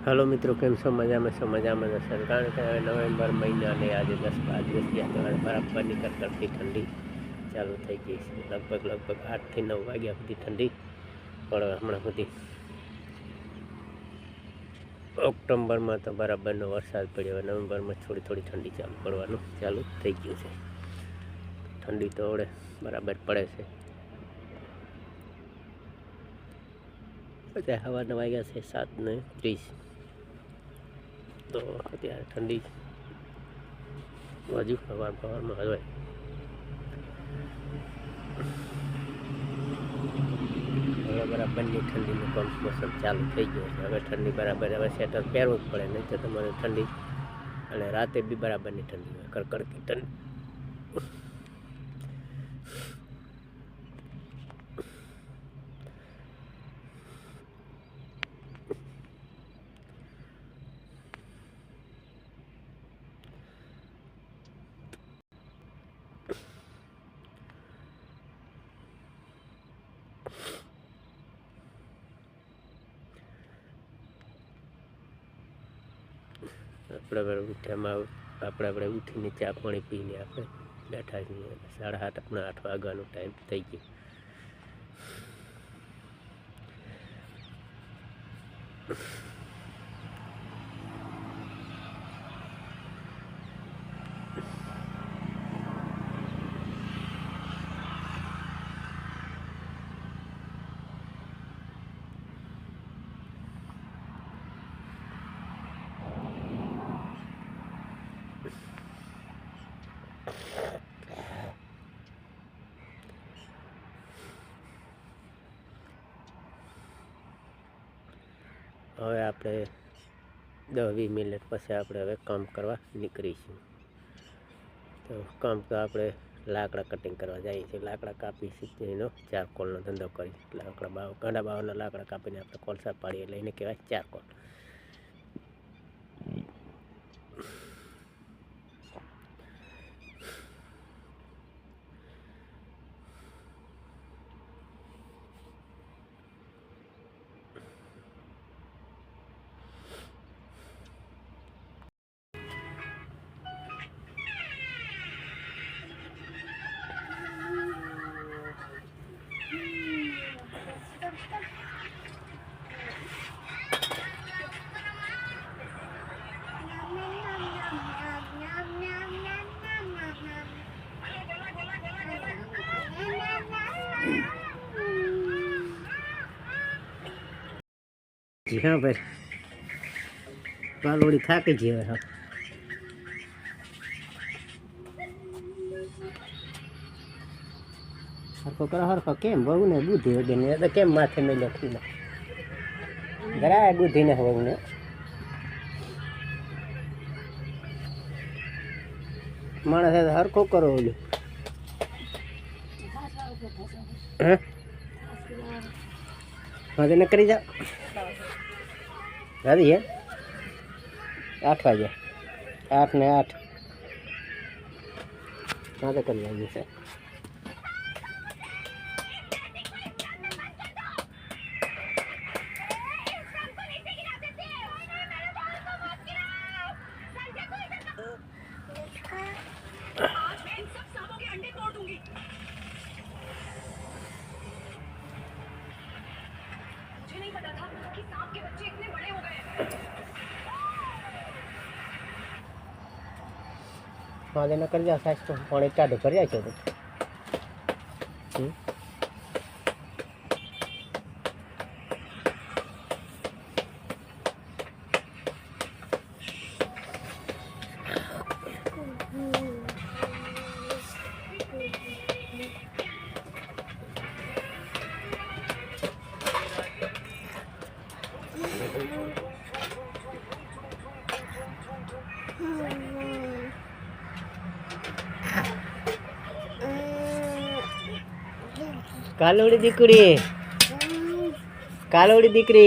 Hello मित्रों, केम छो? मजा में छो? मजा में जशो। कारण के हवे नवेम्बर महीना ने आज 10-12 दिवस थया तो बराबर कड़कड़ती ठंडी चालू थई गई छे। लगभग 8 થી 9 वाग्या सुधी ठंडी पड़े। हमणां सुधी ऑक्टोबर में तो बराबर वरसाद पड़्यो। नवेम्बर में थोड़ी थोड़ी ठंडी चालू पड़वानुं चालू थई गयुं छे। ठंडी तो हवे बराबर पड़े छे। अत्यारे सवारना वाग्या छे 7:30 तो अत्यारे ठंडी हजू सवार में हवे बराबर ठंडी मौसम चालू थई गयो छे। हवे ठंडी बराबर हवे स्वेटर पहेरवुं ज पड़े, नहीं तो तमारे ठंडी अने राते बी बराबरनी ठंडी होय, कड़कड़ती ठंडी। આપણે ઉઠ્યામાં આપણે ઉઠીને ચા પાણી પીને આપણે બેઠા છીએ। 7:30 8 વાગ્યાનો ટાઈમ થઈ ગયો। હવે આપણે 10-20 મિનિટ પછી આપણે હવે કામ કરવા નીકળીશું। તો કામ તો આપણે લાકડા કટિંગ કરવા જઈએ છીએ। લાકડા કાપી એનો ચારકોલનો ધંધો કરી। લાકડા ગાંડા બાવરના લાકડા કાપીને આપણે કોલસા પાડીએ એટલે એને કહેવાય ચારકોલ। जी हाँ भाई, बालोड़ी थाकी जी है। हरको करो हरको केम बहु ने बुद्धि वगे ने तो केम माथे में लखी ना जरा बुद्धि ने बहु ने माणस है हरको करो बोलो। हाँ हाँ तो न करी जा राधी है 8 वागे 8 ने 8 हाँ तो कर लिया से। हाँ देना कर जा साइज तो पानी टाढ़ो कर जाए तो कालोड़ी दीकरी कालोड़ी दीकरी